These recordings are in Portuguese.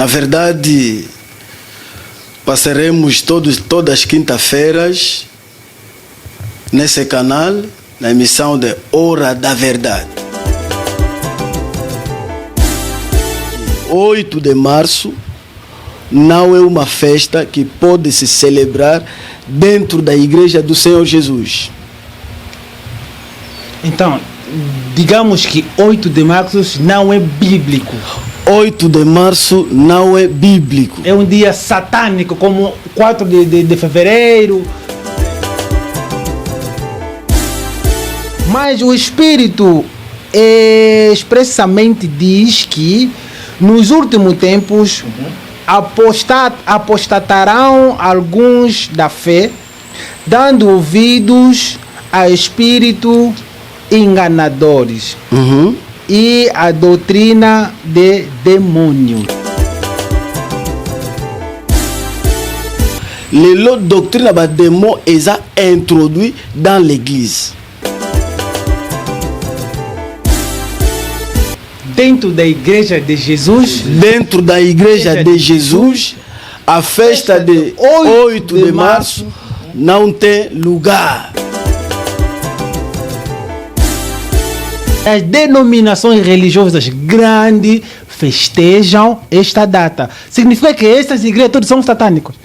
Na verdade, passaremos todas as quinta-feiras nesse canal, na emissão de Hora da Verdade. 8 de março não é uma festa que pode se celebrar dentro da Igreja do Senhor Jesus. Então, digamos que 8 de março não é bíblico. 8 de março não é bíblico. É um dia satânico, como 4 de fevereiro. Mas o Espírito expressamente diz que nos últimos tempos apostatarão alguns da fé, dando ouvidos a espírito enganadores e a doutrina de demônios. La doctrine de démon est introduite dans l'église. Dentro da igreja de Jesus, a festa de 8 de março não tem lugar. As denominações religiosas grandes festejam esta data. Significa que estas igrejas todas são satânicas.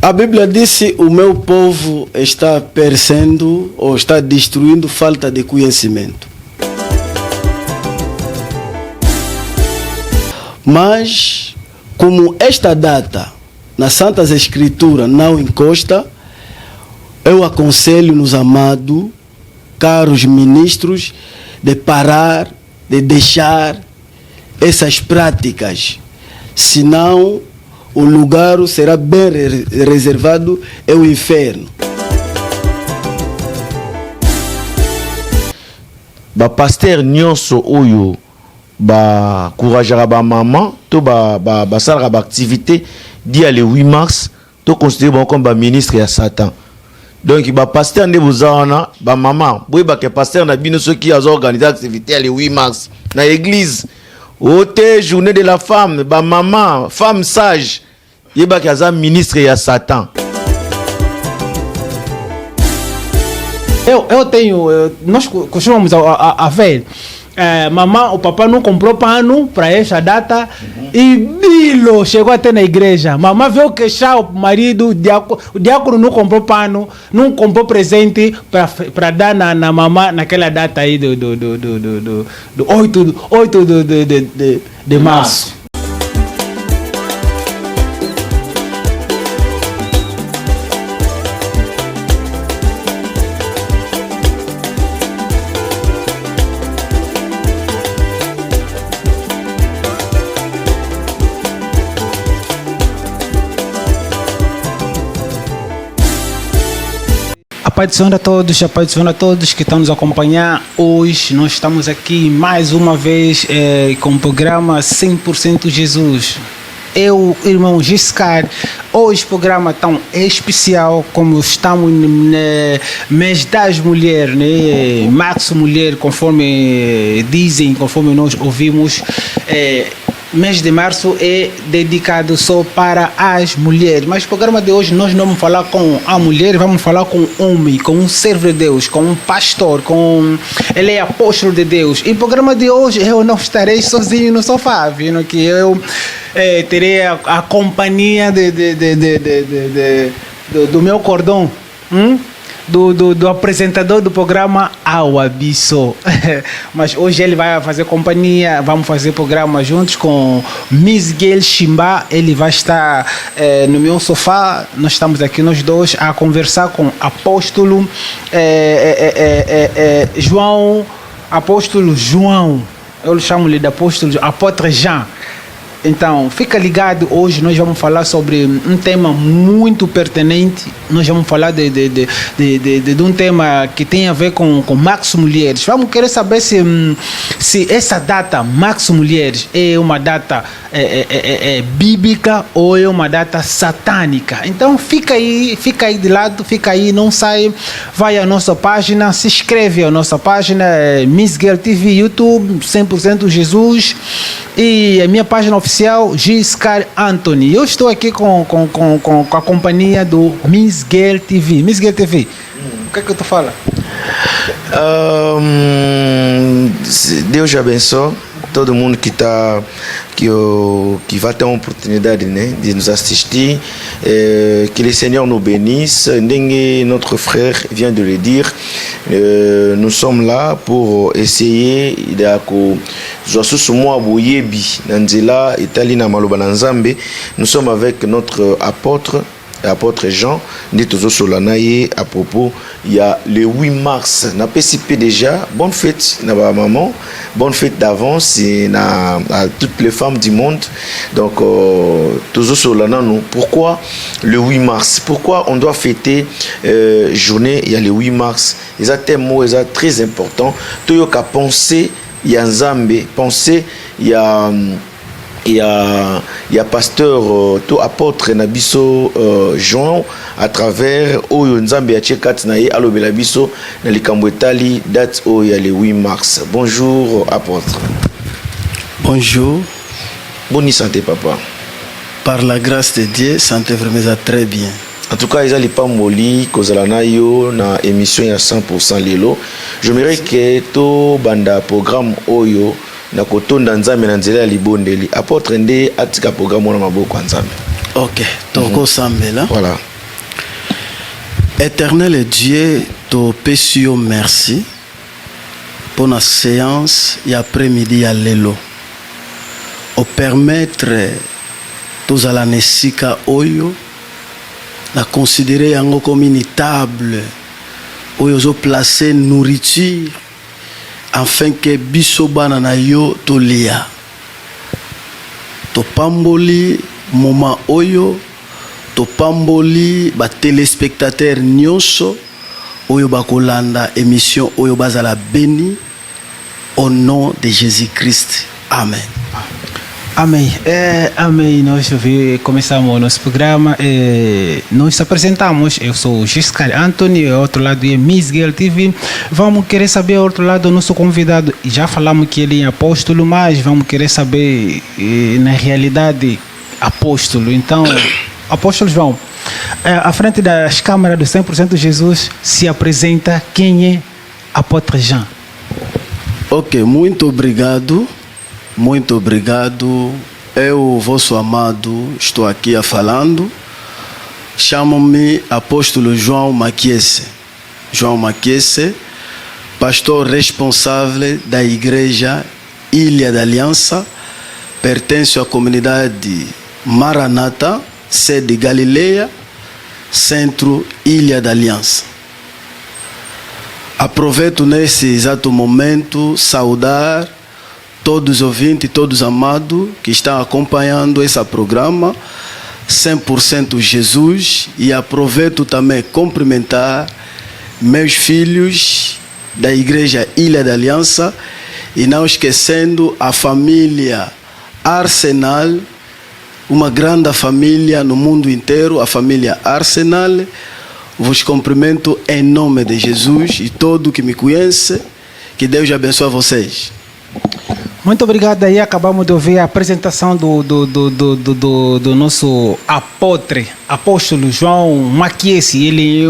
A Bíblia disse: o meu povo está perecendo ou está destruindo falta de conhecimento. Mas, como esta data nas Santas Escrituras não encosta, eu aconselho nos amados, caros ministros, de parar, de deixar essas práticas. Senão, o lugar será bem reservado, é o inferno. Ba pasteur nyonso oyo ba couragera ba maman to ba sala ba activité dia le 8 mars to considérer comme ba ministre ya Satan. Donc ba pasteur nde bozana ba maman boy ba ke pasteur na bino ceux qui a organisé activité le 8 mars na église ote journée de la femme ba maman femme sage yeba ke aza ministre ya Satan. Eu tenho, nós costumamos a ver, mamãe, o papai não comprou pano para esta data e Bilo chegou até na igreja. Mamãe veio queixar o marido, o diácono não comprou pano, não comprou presente para dar na mamãe naquela data aí do 8 de março. A paz do Senhor a todos que estão nos acompanhando. Hoje nós estamos aqui mais uma vez com o programa 100% Jesus. Eu, irmão Giscard, hoje o programa tão especial, como estamos no mês das mulheres, né? Março Mulher, conforme dizem, conforme nós ouvimos. Mês de março é dedicado só para as mulheres, mas o programa de hoje nós não vamos falar com a mulher, vamos falar com um homem, com um servo de Deus, com um pastor, ele é apóstolo de Deus. E o programa de hoje eu não estarei sozinho no sofá, vindo que eu terei a companhia do meu cordão. Do apresentador do programa Awabiso. Mas hoje ele vai fazer companhia, vamos fazer programa juntos com Misguel Shimba. Ele vai estar no meu sofá. Nós estamos aqui nós dois a conversar com apóstolo João. Apóstolo João, eu chamo-lhe de apóstolo Apóstolo Jean. Então, fica ligado, hoje nós vamos falar sobre um tema muito pertinente. Nós vamos falar de um tema que tem a ver com Março Mulheres. Vamos querer saber se essa data, Março Mulheres, é uma data bíblica ou é uma data satânica. Então, fica aí de lado, fica aí, não sai. Vai à nossa página, se inscreve à nossa página, Miss Girl TV, YouTube, 100% Jesus. e a minha página oficial, Giscard Anthony. Eu estou aqui com a companhia do Miss Girl TV. Miss Girl TV, o que é que tu fala? Deus abençoe todo mundo que vai ter uma oportunidade, né, de nos assistir. Que le Seigneur nous bénisse. Notre frère vient de le dire. Nous sommes là pour essayer nous sommes avec notre apôtre Jean, à propos, il y a le 8 mars, na PCP déjà, bonne fête, na maman, bonne fête d'avance à toutes les femmes du monde. Donc, pourquoi le 8 mars? Pourquoi on doit fêter journée, il y a le 8 mars? Il y a des mots très importants. Tout le monde penser, il y a Nzambe, penser, il y a pasteur tout apôtre Nabiso Jean à travers Oyo Nzambe ya Tchekat na ye alobela biso na likambo etali date oyo ya le 8 mars. Bonjour apôtre. Bonjour. Bonne santé papa. Par la grâce de Dieu, santé vraiment très bien. En tout cas, ils allaient pas molli kozala na yo na émission ya 100% lelo. J'aimerais que to banda programme oyo na kotonda nzambe na nzela ya libondeli apôtre nde atika programme na maboko nzambe. OK, toko sambela. Voilà. Éternel Dieu, to pesio merci pour la séance et après-midi à lelo. Au permettre tous à la nesika oyo na considérer yango comme une table oyo zo placer nourriture afin que biso bana na yo tolia to pamboli moment oyo to pamboli ba téléspectateurs nyonso oyo bakolanda émission oyo bazala béni au nom de Jésus-Christ. Amen. Amém. Amém. Nós começamos o nosso programa. Nós apresentamos. Eu sou o Giscard Anthony, ao outro lado é Miss Girl TV. Vamos querer saber ao outro lado o nosso convidado. Já falamos que ele é apóstolo, mas vamos querer saber, na realidade, apóstolo. Então, apóstolo João, à frente das câmeras do 100% Jesus, se apresenta quem é apóstolo Jean. Ok, muito obrigado. Muito obrigado. Eu, vosso amado, estou aqui a falando. Chamo-me apóstolo João Maquiese. João Maquiese, pastor responsável da igreja Ilha da Aliança, pertence à comunidade Maranata, sede Galileia, centro Ilha da Aliança. Aproveito nesse exato momento saudar todos os ouvintes, todos os amados que estão acompanhando esse programa 100% Jesus, e aproveito também cumprimentar meus filhos da igreja Ilha da Aliança e não esquecendo a família Arsenal, uma grande família no mundo inteiro, a família Arsenal. Vos cumprimento em nome de Jesus e todo que me conhece, que Deus abençoe vocês. Muito obrigado. Aí acabamos de ouvir a apresentação do nosso apóstolo João Maquiese. Ele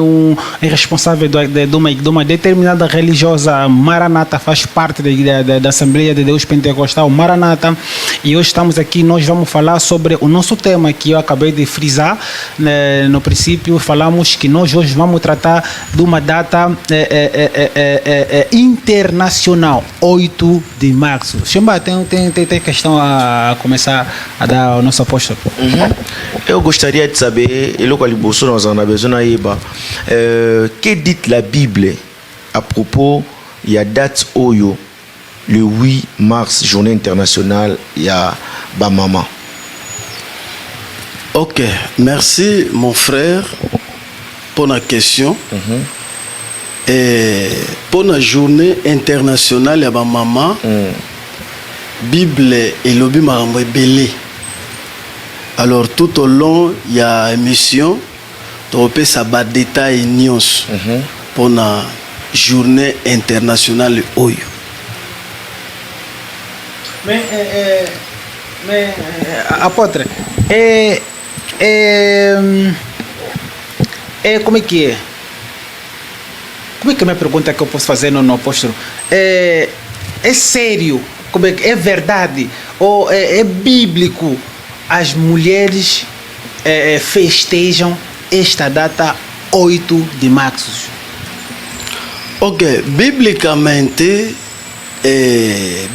é responsável de uma determinada religiosa Maranata, faz parte da Assembleia de Deus Pentecostal Maranata. E hoje estamos aqui, nós vamos falar sobre o nosso tema que eu acabei de frisar. No princípio falamos que nós hoje vamos tratar de uma data internacional, 8 de março. Tem questão a começar a dar ao nosso apóstolo. Eu gostaria de saber, que dit la Bible à propos de la date Oyo, le 8 mars, journée internationale, il y a Bamama. Ok, merci mon frère pour la question. Et pour la journée internationale, il y a Bamama. Bible et l'obi marambo belé. Alors tout au long il y a émission to pe sa ba détail nyons pour la journée internationale Oyo. Mais Apóstolo, como é que é? Como é que é a minha pergunta que eu posso fazer no apóstolo? É sério? Como é, é verdade? Ou é bíblico as mulheres festejam esta data 8 de março? Ok,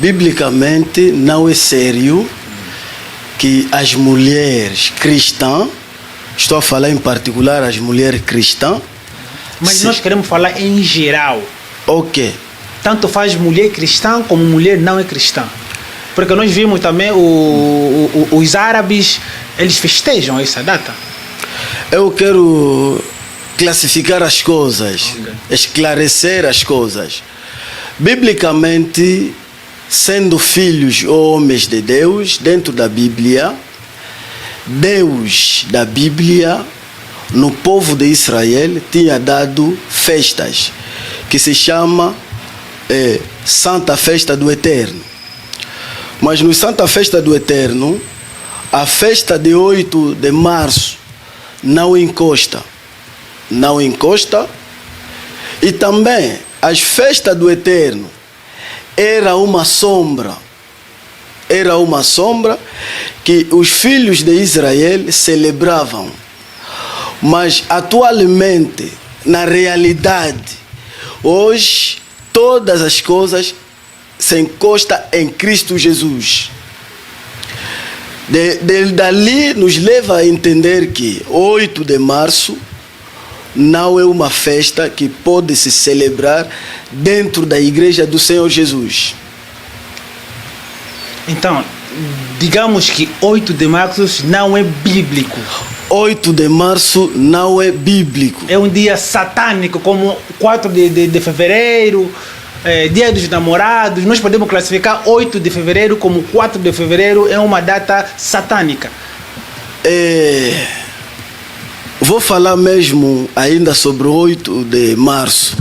biblicamente não é sério que as mulheres cristãs, estou a falar em particular as mulheres cristãs. Mas nós queremos falar em geral. Ok. Tanto faz mulher cristã como mulher não é cristã. Porque nós vimos também os árabes, eles festejam essa data. Eu quero classificar as coisas, esclarecer as coisas. Biblicamente, sendo filhos ou homens de Deus, dentro da Bíblia, Deus da Bíblia, no povo de Israel, tinha dado festas, que se chama Santa Festa do Eterno. Mas no Santa Festa do Eterno, a festa de 8 de março não encosta. Não encosta. E também as festas do Eterno era uma sombra. Era uma sombra que os filhos de Israel celebravam. Mas atualmente, na realidade, hoje, todas as coisas se encostam em Cristo Jesus. Dali nos leva a entender que 8 de março não é uma festa que pode se celebrar dentro da igreja do Senhor Jesus. Então, digamos que 8 de março não é bíblico. 8 de março não é bíblico. É um dia satânico, como 4 de fevereiro, Dia dos Namorados. Nós podemos classificar 8 de fevereiro como 4 de fevereiro, é uma data satânica. Vou falar mesmo ainda sobre 8 de março.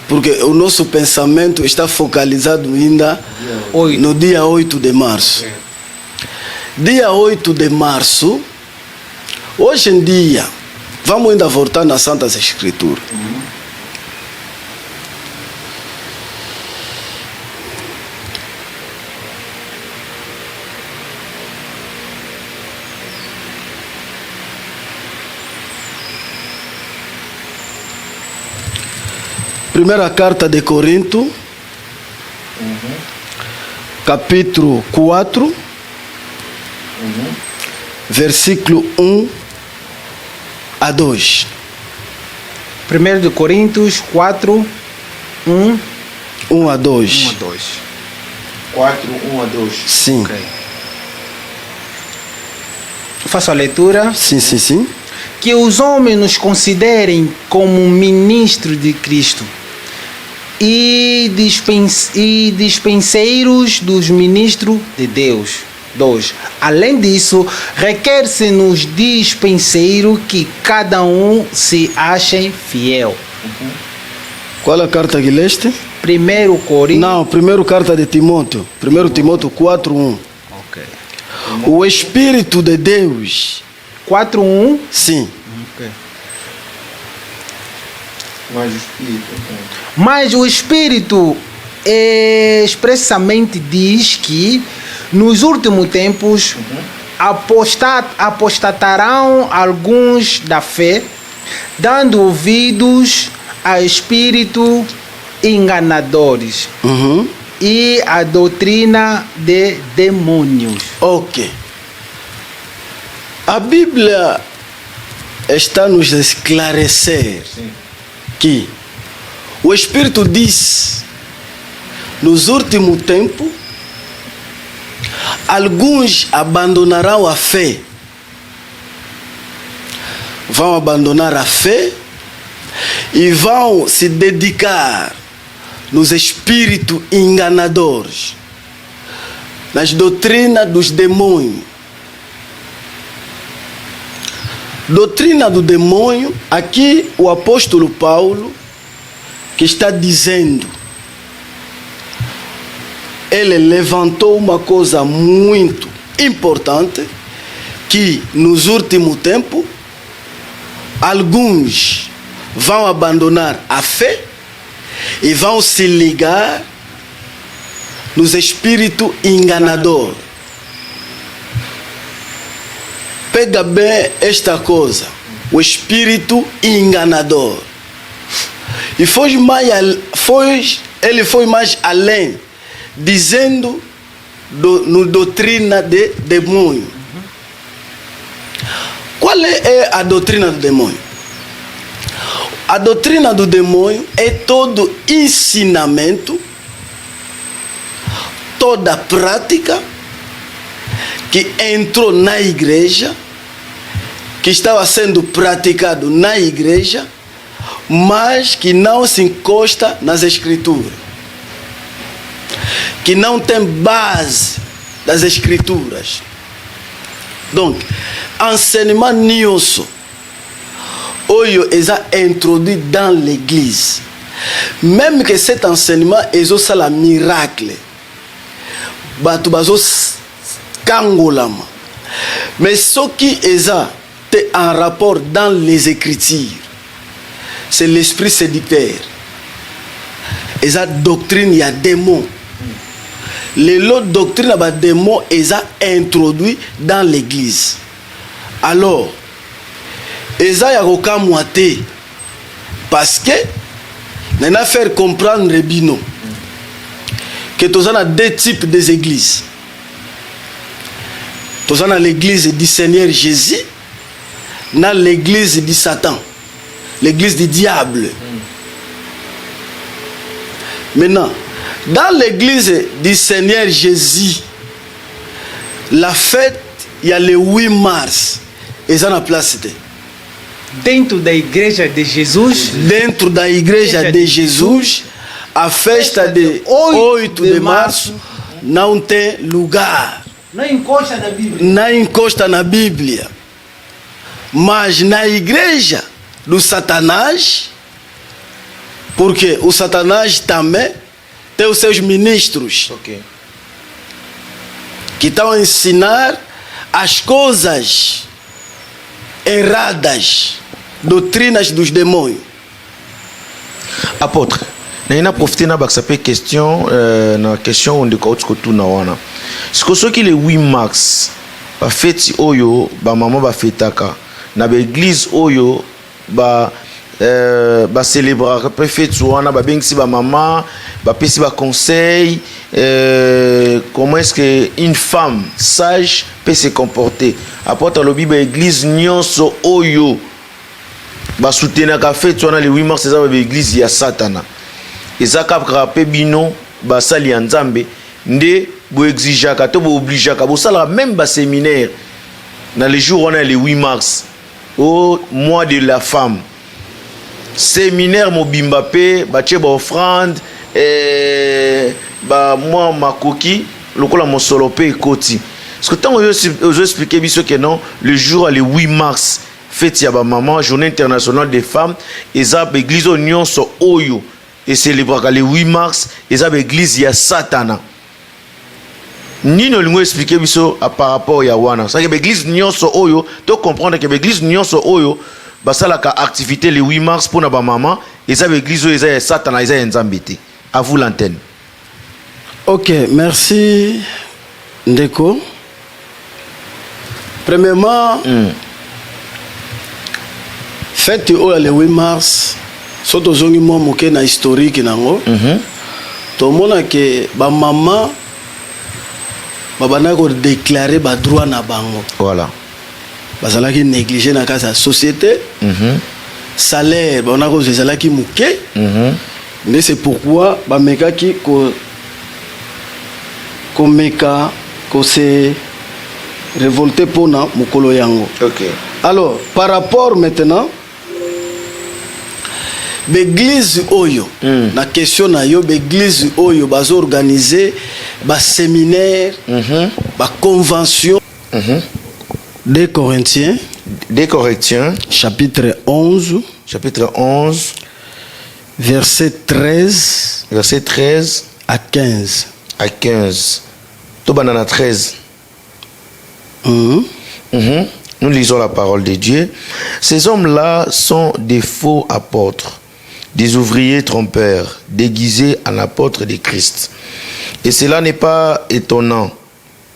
Porque o nosso pensamento está focalizado ainda no dia 8 de março. Dia 8 de março, hoje em dia, vamos ainda voltar nas Santas Escrituras. Primeira carta de Corinto, capítulo 4, versículo 1 a 2. 1 de Coríntios 4, 1 a 2. 4, 1 a 2. Sim. Okay. Faço a leitura. Sim. Que os homens nos considerem como ministros de Cristo e dispenseiros dos ministros de Deus. 2. Além disso, requer-se nos dispenseiros que cada um se ache fiel. Qual é a carta que leste? 1 Coríntios. Não, primeiro carta de Timóteo. 1 Timóteo 4, 1. Ok. O Espírito de Deus. 4:1. Sim. Okay. Mas Mas o o Espírito. Espírito expressamente diz que nos últimos tempos apostatarão alguns da fé, dando ouvidos a espírito enganadores e a doutrina de demônios. Ok. A Bíblia está nos esclarecer que o Espírito diz, nos últimos tempos, alguns abandonarão a fé. Vão abandonar a fé e vão se dedicar nos espíritos enganadores, nas doutrinas dos demônios. Doutrina do demônio, aqui o apóstolo Paulo, que está dizendo, ele levantou uma coisa muito importante que nos últimos tempos alguns vão abandonar a fé e vão se ligar nos espíritos enganadores. Pega bem esta coisa, o espírito enganador. E ele foi mais além, dizendo no doutrina de demônio. Qual é a doutrina do demônio? A doutrina do demônio é todo ensinamento, toda prática que entrou na igreja, que estava sendo praticado na igreja, mas que não se encosta nas escrituras, que não tem base das escrituras. Donc, enseignement nioso, oyo est introduit dans l'église. Même que cet enseignement est aussi un miracle. Batu bazo kangolama. Mais ce qui est en rapport dans les écritures, c'est l'esprit séducteur. Et ça doctrine, il y a démon. Les autres doctrines, les démons, ils ont introduit dans l'église. Alors, ils ont moité parce que nous avons fait comprendre Rebino que nous avons deux types d'églises. Nous avons l'église du Seigneur Jésus, nous avons l'église du Satan, l'église du diable. Maintenant, dans l'église du Seigneur Jésus, la fête, il y a le 8 mars. Et ça, na place. Dentro da igreja de Jesus. Dentro da igreja de Jesus, a festa de 8 de março não tem lugar. Não encosta na Bíblia. Não encosta na Bíblia. Mas na igreja do Satanás, porque o Satanás também tem os seus ministros, que estão a ensinar as coisas erradas, doutrinas dos demônios. Apôtre, nous avons profité de cette question, na question on de na wana. Ce que qui le 8 mars, ba fête oyo, ba maman ba fêtaka, na ba église oyo, ba célébrer après fête wana ba bengisi ba maman, ba pesi ba conseil, comment est-ce que une femme sage peut se comporter. Apôtre lobi ba église nyonso oyo ba soutenir ka fête wana le 8 mars c'est ba église ya Satana. Ezaka krape bino ba sali ya Nzambe nde bo exigeaka to bo obligeaka bo sala même ba séminaire dans les jours on a le 8 mars au mois de la femme. Séminaire mobimba pe ba tche ba offrande ba moi makoki lokola mosolo pe ekoti. Parce que tant on expliquer biso que non le jour le 8 mars fête ya ba maman journée internationale des femmes eza ba église nyonso oyo et célébrer le 8 mars eza ba église ya Satana. Ni no lingo expliquer biso par rapport ya wana. Ça que ba église nyonso oyo to comprendre que ba église nyonso oyo basalaka activité le 8 mars pour na ba maman eza ba église oyo eza ya Satana eza ya Nzambe te. À vous l'antenne. Ok, merci Ndeko. Premièrement, fête le 8 mars, surtout zongi mo moke na historique nango. To mona ke ba maman ba bana ko déclarer ba droit na bango. Voilà. Bazalaki négliger na casa société. Salaire ba na ko zalaki moke. Mais c'est pourquoi ba meka ki ko meka ko se révolté pour na mukolo yango. OK. Alors, par rapport maintenant l'église oyo na question na yo l'église oyo bazo organiser ba séminaire ba convention 2 Corinthiens chapitre 11 verset 13 à 15 to banana 13 Nous lisons la parole de Dieu. Ces hommes-là sont des faux apôtres, des ouvriers trompeurs, déguisés en apôtres de Christ. Et cela n'est pas étonnant,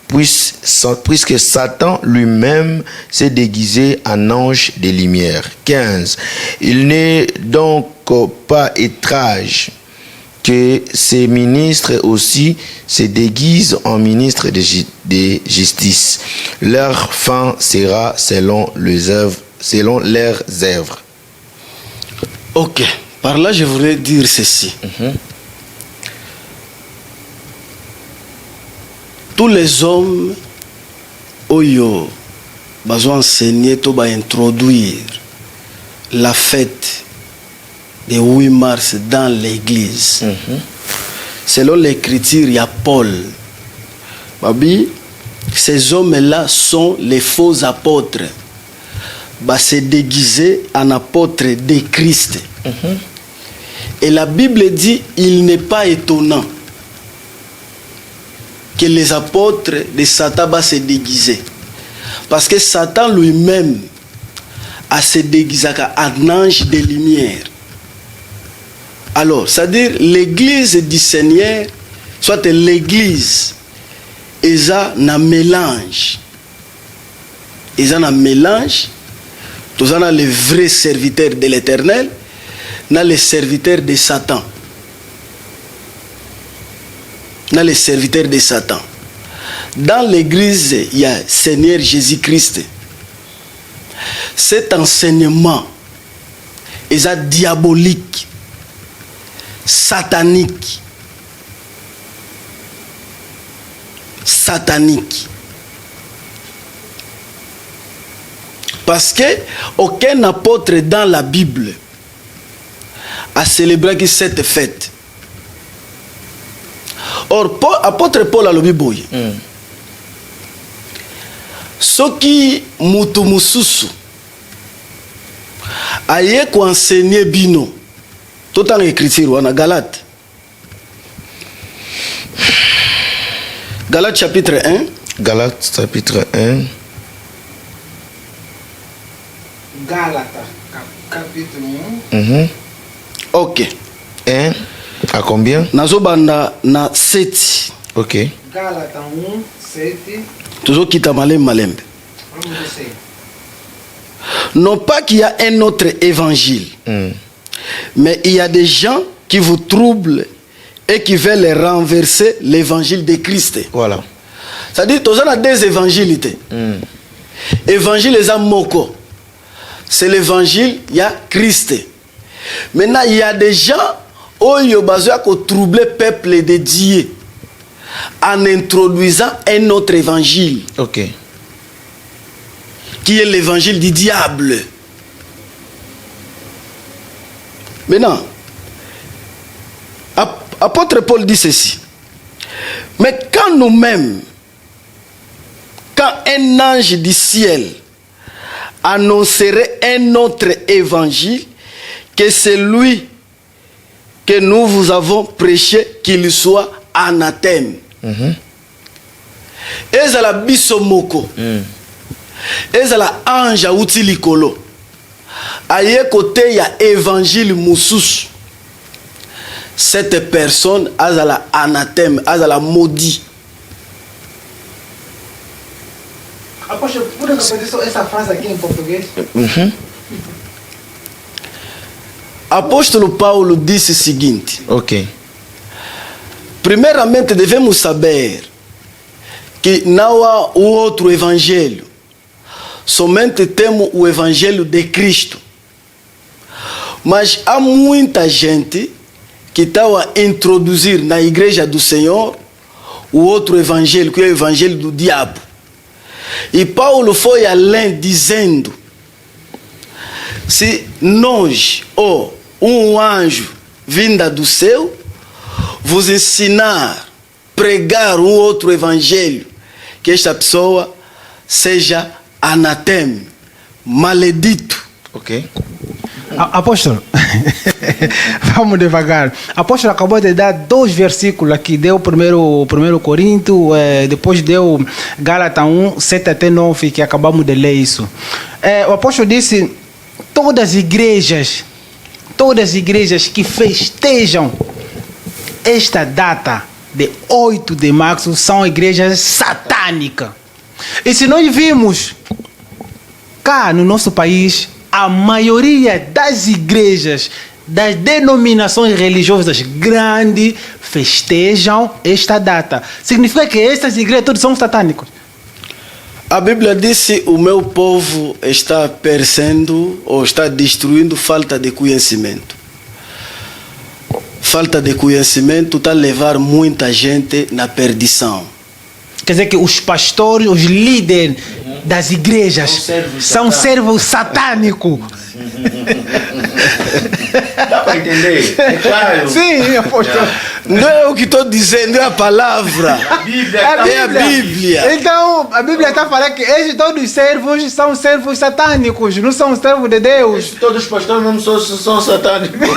puisque Satan lui-même s'est déguisé en ange des lumières. 15. Il n'est donc pas étrange que ces ministres aussi se déguisent en ministres de justice. Leur fin sera selon leurs œuvres. Ok. Par là, je voulais dire ceci. Tous les hommes, oyo, besoin enseigner, to ba introduire la fête de 8 mars dans l'église. Selon l'écriture, il y a Paul. Babi, ces hommes-là sont les faux apôtres. Bah, se déguiser en apôtre de Christ. Et la Bible dit, il n'est pas étonnant que les apôtres de Satan va se déguiser. Parce que Satan lui-même a se déguisé en ange de lumière. Alors, c'est-à-dire l'église du Seigneur, soit l'église, ils ont un mélange. Ils ont un mélange. Tous ont les vrais serviteurs de l'Éternel, les serviteurs de Satan. Les serviteurs de Satan. Dans l'église, il y a Seigneur Jésus-Christ. Cet enseignement est diabolique, satanique. Parce que aucun apôtre dans la Bible a célébré cette fête. Or, apôtre Paul a le Bible. Ce qui mutu mususu aye ko enseigner bino tout en écriture on a Galate chapitre 1. Galate chapitre 1. Galate chapitre 1. Ok. 1 à combien? Nazobanda na 7. Ok. Galate 1, 7. Toujours quitte malembe. Non pas qu'il y a un autre évangile, mais il y a des gens qui vous troublent et qui veulent renverser l'évangile de Christ. Voilà. C'est-à-dire, tous on a deux évangiles. Évangile est moko. C'est l'évangile, il y a Christ. Maintenant, il y a des gens qui ont besoin de troubler le peuple de Dieu en introduisant un autre évangile. Ok. Qui est l'évangile du diable. Maintenant, apôtre Paul dit ceci. Mais quand nous-mêmes, quand un ange du ciel annoncerait un autre évangile que celui que nous vous avons prêché, qu'il soit anathème. Ezala biso moko. Ezala ange auti likolo. Aye côté ya évangile mususu. Cette personne azala anathème, azala maudit. Após por essa frase aqui em português. Apóstolo Paulo disse o seguinte. Ok. Primeiramente devemos saber que não há o outro evangelho. Somente temos o evangelho de Cristo. Mas há muita gente que está a introduzir na igreja do Senhor o outro evangelho, que é o evangelho do diabo. E Paulo foi além dizendo: se nós ou um anjo vinda do céu vos ensinar, pregar um outro evangelho, que esta pessoa seja anatema, maledito. Ok. Apóstolo, vamos devagar. Apóstolo acabou de dar 2 versículos aqui. Deu o primeiro Corinto, depois deu Gálatas 1, 7 até 9, que acabamos de ler isso. O apóstolo disse, todas as igrejas que festejam esta data de 8 de março são igrejas satânicas. E se nós vimos cá no nosso país, a maioria das igrejas, das denominações religiosas grandes, festejam esta data. Significa que estas igrejas todas são satânicas. A Bíblia disse: o meu povo está perecendo ou está destruindo falta de conhecimento. Falta de conhecimento está a levar muita gente na perdição. Quer dizer que os pastores, os líderes das igrejas são servos satânicos. Dá para entender? É claro. Sim, apóstolo. Não é o que estou dizendo, é a palavra. É a Bíblia. Então, a Bíblia está falando que esses todos servos são servos satânicos, não são servos de Deus. Todos os pastores não são satânicos.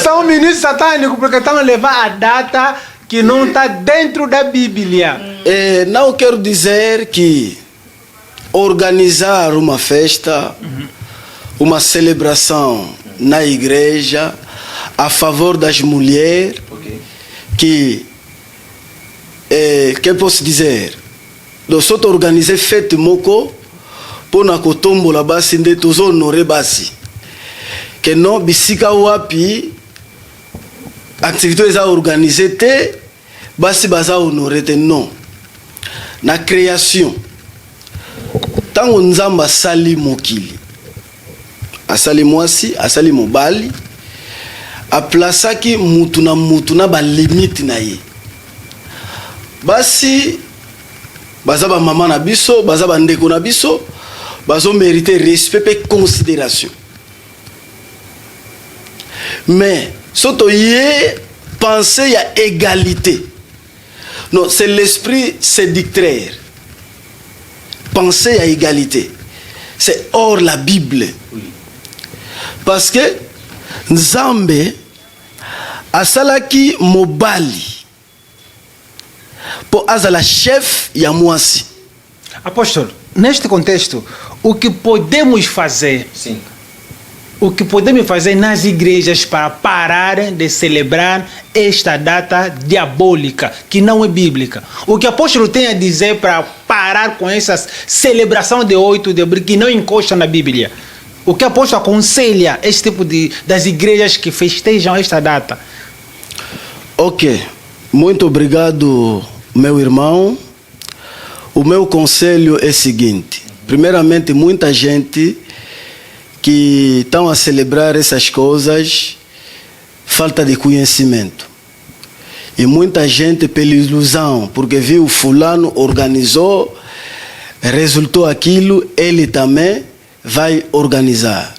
São ministros satânicos porque estão a levar a data que não está dentro da Bíblia. Não quero dizer que organizar uma festa, uma celebração na igreja a favor das mulheres, que posso dizer, eu só organizei fête moko pour na kotombola basi nde tozo honore basi que non bisika wapi activité eza organisée te basi baza honore te. Non, na création tango nzamba asali mokili, asali mwasi, asali mobali, aplasaki mutu na balimite na ye. Basi baza ba mama na biso, baza ba ndeko na biso, bazo mériter respect et considération. Mais soto yé penser y a égalité. Non, c'est l'esprit séducteur. Penser à égalité. C'est hors la Bible. Oui. Parce que Nzambe asalaki mobali pour azala chef ya mwasi. Apóstolo, neste contexto, o que podemos fazer? Sim. O que podemos fazer nas igrejas para parar de celebrar esta data diabólica, que não é bíblica? O que o apóstolo tem a dizer para parar com essa celebração de 8 de abril que não encosta na Bíblia? O que o apóstolo aconselha este tipo das igrejas que festejam esta data? Ok, muito obrigado, meu irmão. O meu conselho é o seguinte: primeiramente, muita gente que estão a celebrar essas coisas, falta de conhecimento. E muita gente pela ilusão, porque viu fulano organizou, resultou aquilo, ele também vai organizar.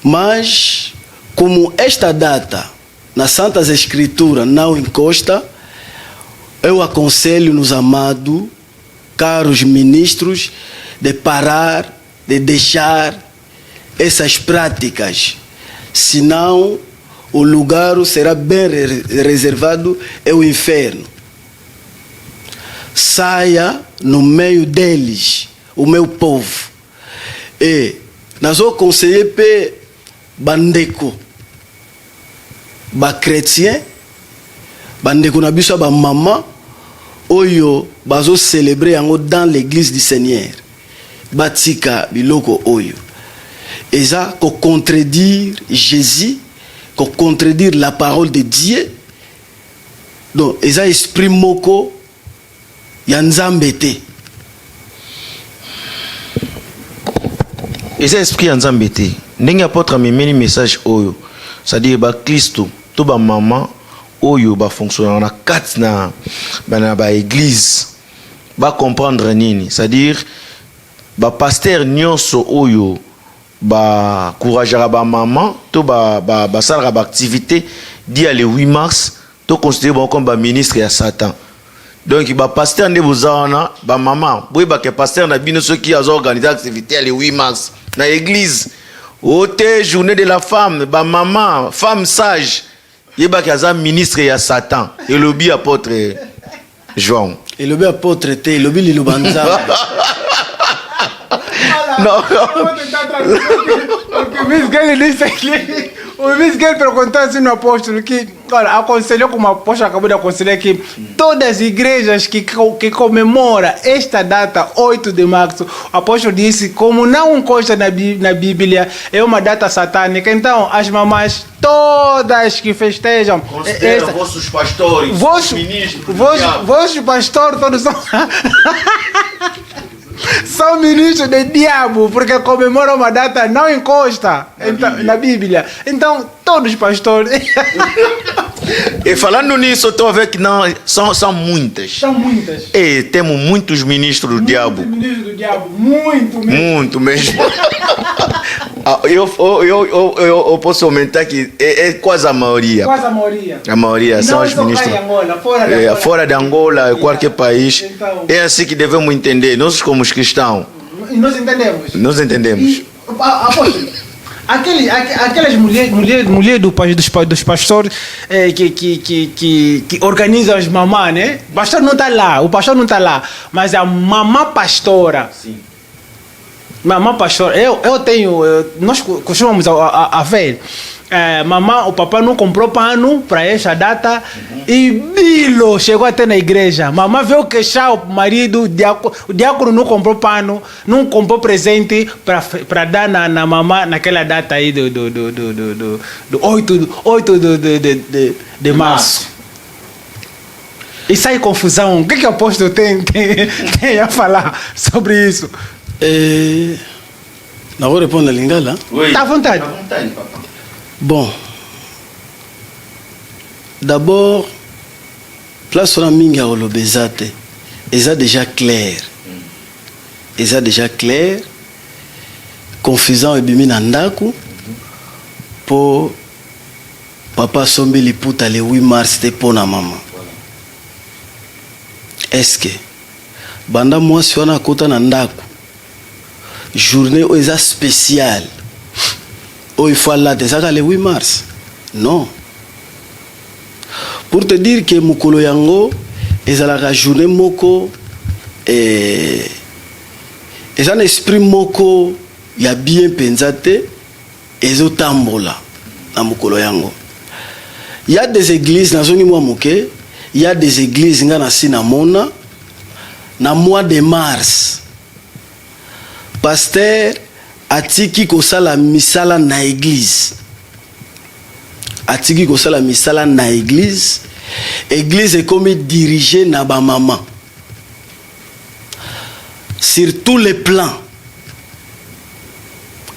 Mas, como esta data nas Santas Escrituras não encosta, eu aconselho nos amados, caros ministros, de parar, de deixar essas práticas, senão o lugar será bem reservado, é o inferno. Saia no meio deles, o meu povo. E nós vamos conseguir pe bandeko, ba chrétien, bandeko na biso ba maman, oyo bazo célébrer yango dans l'église du Seigneur. Batika biloko oyo. Et ça, qu'on contredire Jésus, qu'on contredire la parole de Dieu. Donc, et ça, esprit moko, yanzambete. Et ça, esprit yanzambete. N'engi apôtre amemeli message oyo. C'est-à-dire, ba Christo, to ba maman, oyo ba fonctionner na kat na ba église. Ba comprendre nini. C'est-à-dire, ba pasteur nyonso oyo, ba couragera ba maman to ba salera ba activité dia le 8 mars to considérer bon comme ba ministre ya Satan. Donc ba pasteur nde bozana ba maman boy ba que pasteur na bino ceux qui a organisé activité le 8 mars na église ote journée de la femme ba maman femme sage yeba kaza ministre ya Satan et lobby apôtre Jean et lobby apôtre té lobby lilubanza non o Miguel perguntou assim no apóstolo que, olha, aconselhou como o apóstolo acabou de aconselhar que todas as igrejas que comemoram esta data, 8 de março, o apóstolo disse, como não consta na Bíblia, é uma data satânica, então as mamães, todas que festejam... Consideram vossos pastores, ministros, vossos pastores, todos são... São ministros do diabo, porque comemoram uma data não encosta na Bíblia. Então, todos os pastores. E falando nisso, eu estou a ver que não, são muitas. São muitas. E temos muitos ministros do diabo. Ministros do diabo, muito mesmo. Muito mesmo. Eu posso aumentar que é quase a maioria. Quase a maioria. A maioria são os ministros. Angola, fora de Angola, yeah. Qualquer país. Então, é assim que devemos entender. Nós, como cristãos. Nós entendemos. Nós entendemos. E, apóstolo, aquelas mulheres dos pastores que organizam as mamãs, né? O pastor não está lá, mas a mamã pastora. Sim. Mamã pastora, nós costumamos a ver. Mamã, o papai não comprou pano para esta data e Bilo chegou até na igreja. Mamã veio queixar o marido, o diácono não comprou pano, não comprou presente para dar na mamã naquela data aí do 8 de março. E sai confusão. O que o apóstolo tem a falar sobre isso? Não vou responder a Lingala. Tá à vontade. Tá à vontade, papai. Bon, d'abord, place on a minga au lobezate, est déjà clair. Est déjà clair. Confusant et bimi nandaku pour papa sombi liputa le 8 mars c'était pour na maman. Est-ce que banda moi si on a kota nandaku journée où est spéciale. Oh, il faut aller le 8 mars. Non. Pour te dire que Mukolo Yango est à la journée Moko et un esprit Moko il y a bien pensé et au tambola à Mukolo Yango. Il y a des églises dans zone Moké, il y a des églises dans Sinamona na mois de mars. Pasteur atiki kosala misala na église. Atiki kosala misala na église. Église est comme dirigée na ba maman. Sur tous les plans.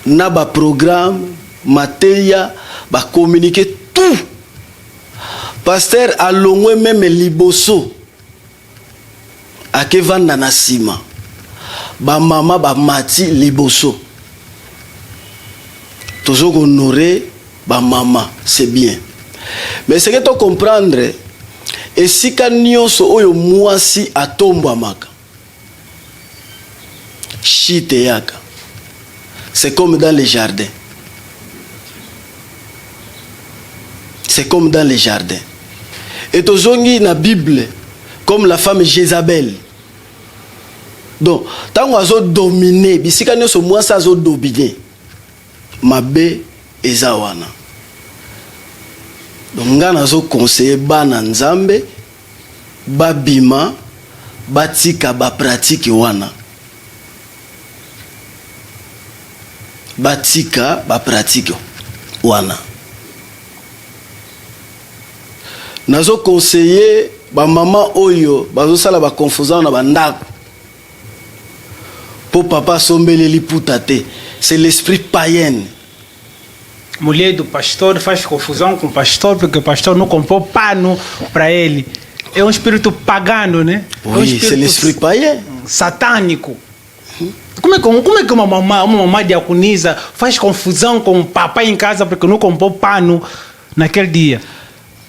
Na ba programme, materia, ba communiquer tout. Pasteur alongwe même liboso. Ake vanda na sima. Ba mama ba mati liboso. Toujours honorer ba maman, c'est bien. Mais ce que tu comprendre, et si kanyoso oyo mwasi atombo amaka, chite yaka, c'est comme dans les jardins. C'est comme dans les jardins. Et tozongi na Bible, comme la femme Jézabel. Donc, tant qu'on a dominé, si kanyoso mwasi azo dominé. Mabe ezawana. Donc nga nazo conseiller bana nzambe babima batika ba pratique wana. Batika ba pratique wana. Nazo conseiller ba maman oyo bazo sala ba confusion na bandako. Pour papa sombele liputate. C'est l'esprit païen. Mulher do pastor faz confusão com o pastor porque o pastor não comprou pano para ele. É um espírito pagano, né? Oui, c'est l'esprit païen. Satânico. Como é que uma mamãe diaconisa faz confusão com o papai em casa porque não comprou pano naquele dia?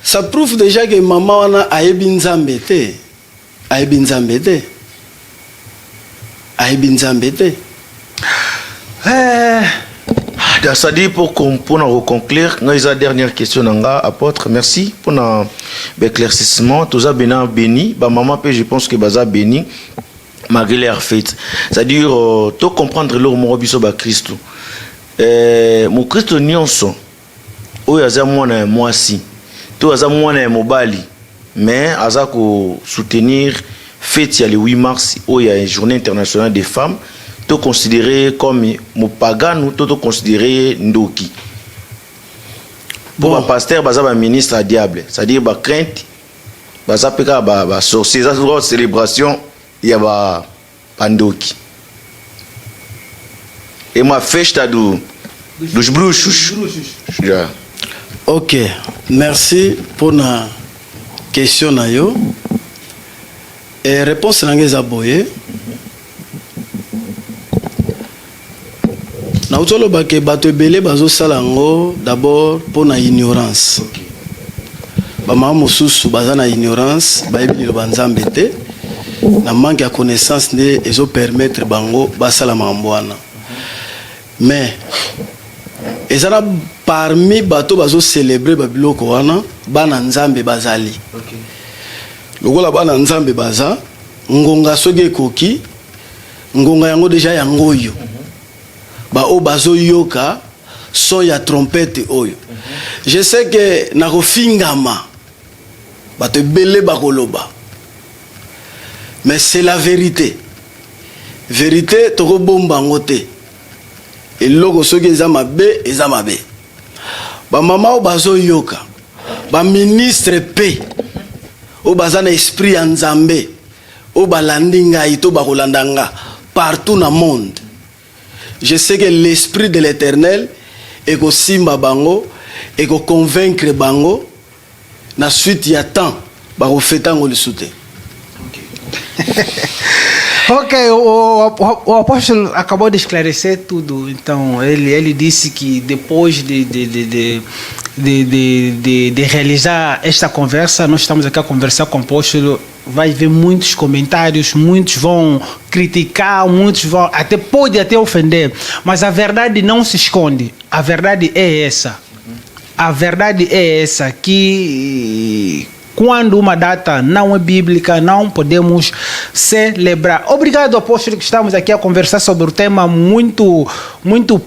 Ça prouve déjà que maman a ebi nzambe te. ayebi nzambe te, ayebi nzambe te. C'est-à-dire pour conclure, la dernière question, apôtre, merci pour l'éclaircissement. Tout ça béni, maman, je pense que ça béni, malgré leur fête. C'est-à-dire, tout comprendre le mot de Christ. Mon Christ nyonso, où yaza mwana mwasi, tout yaza mwana mobali, mais aza ko soutenir fête le 8 mars, où il y a une journée internationale des femmes. Tout considéré comme Mopagan ou tout considéré Ndoki. Pour un pasteur, un ministre à diable. C'est-à-dire, crainte, sorcier, ça célébration, il y a Ndoki. Et ma fête, douche brouche. Ok, merci pour la question. Et réponse à la boye. Na utolo bake bato ebele bazo salango d'abord pour na ignorance. Ba mama mususu baza na ignorance, ba ebi lo banzambe te. Na manque ya connaissance ne ezo permettre bango basala mambwana. Mais ezana parmi bato bazo célébrer babiloko wana bana nzambe bazali. Lokola bana nzambe baza ngonga soge koki ngonga yango déjà yango yo. Ba o bazo yoka so ya trompette oyo. Je sais que na kofingama ba te belé bakoloba. Mais c'est la vérité. Vérité toko bomba ngote. Et logo soki ezama be ezama be. Ba mama o bazo yoka. Ba ministre pe. O bazana esprit ya nzambe. O balandinga ito bakolandanga partout na monde. Je sais que l'esprit de l'Éternel est que simba bango et que convaincre bango na suite y a temps ba ofetango le soute. Ok, o apóstolo acabou de esclarecer tudo. Então ele disse que depois de realizar esta conversa, nós estamos aqui a conversar com o apóstolo. Vai ver muitos comentários, muitos vão criticar, muitos vão pode até ofender, mas a verdade não se esconde. A verdade é essa. A verdade é essa, que quando uma data não é bíblica, não podemos celebrar. Obrigado, apóstolo, que estamos aqui a conversar sobre um tema muito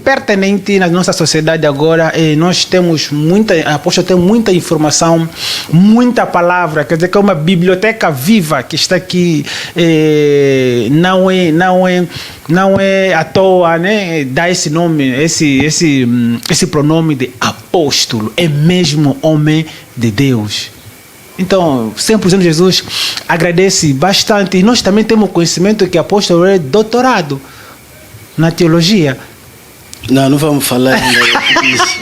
pertinente na nossa sociedade agora. E nós temos apóstolo tem muita informação, muita palavra, quer dizer que é uma biblioteca viva que está aqui. Não é à toa, né? Dá esse nome, esse pronome de apóstolo, é mesmo homem de Deus. Então, 100% Jesus agradece bastante. E nós também temos conhecimento que o apóstolo é doutorado na teologia. Não vamos falar disso.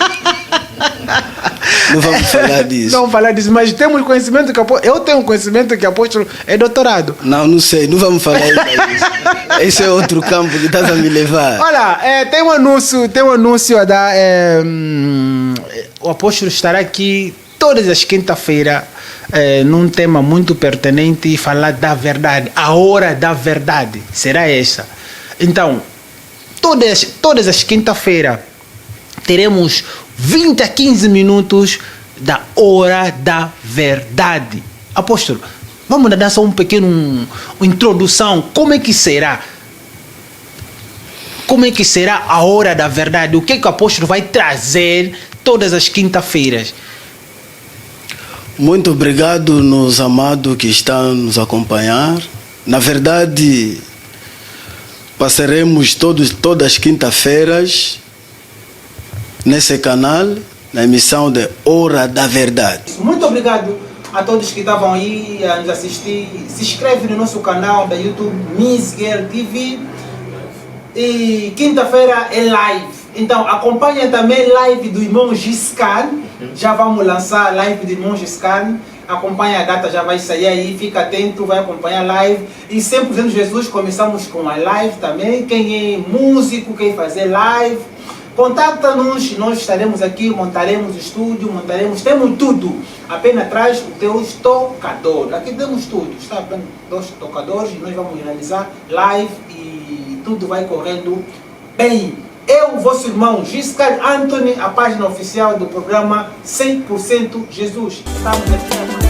Não vamos falar disso. Não vamos falar disso, mas temos conhecimento que eu tenho conhecimento que o apóstolo é doutorado. Não sei, não vamos falar disso. Esse é outro campo que estás a me levar. Olha, tem um anúncio a dar. O apóstolo estará aqui todas as quinta-feiras. Num tema muito pertinente e falar da verdade. A hora da verdade será essa. Então, todas as quinta-feiras teremos 20 a 15 minutos da hora da verdade. Apóstolo, vamos dar só uma introdução. Como é que será? Como é que será a hora da verdade? O que o apóstolo vai trazer todas as quinta-feiras? Muito obrigado, meus amados que estão a nos acompanhar. Na verdade, passaremos todas as quinta-feiras nesse canal, na emissão de Hora da Verdade. Muito obrigado a todos que estavam aí a nos assistir. Se inscreve no nosso canal da YouTube, Miss Girl TV. E quinta-feira é live. Então acompanha também live do irmão Giscan. Já vamos lançar a live do irmão Giscan. Acompanha a data, já vai sair aí. Fica atento, vai acompanhar a live. E 100% Jesus, começamos com a live também. Quem é músico, quer fazer live, contacta-nos. Nós estaremos aqui, montaremos o estúdio, temos tudo apenas traz o teu tocador. Aqui temos tudo, está apenas 2 tocadores e nós vamos realizar live e tudo vai correndo bem. Eu, vosso irmão Giscard Anthony, a página oficial do programa 100% Jesus. Estamos aqui na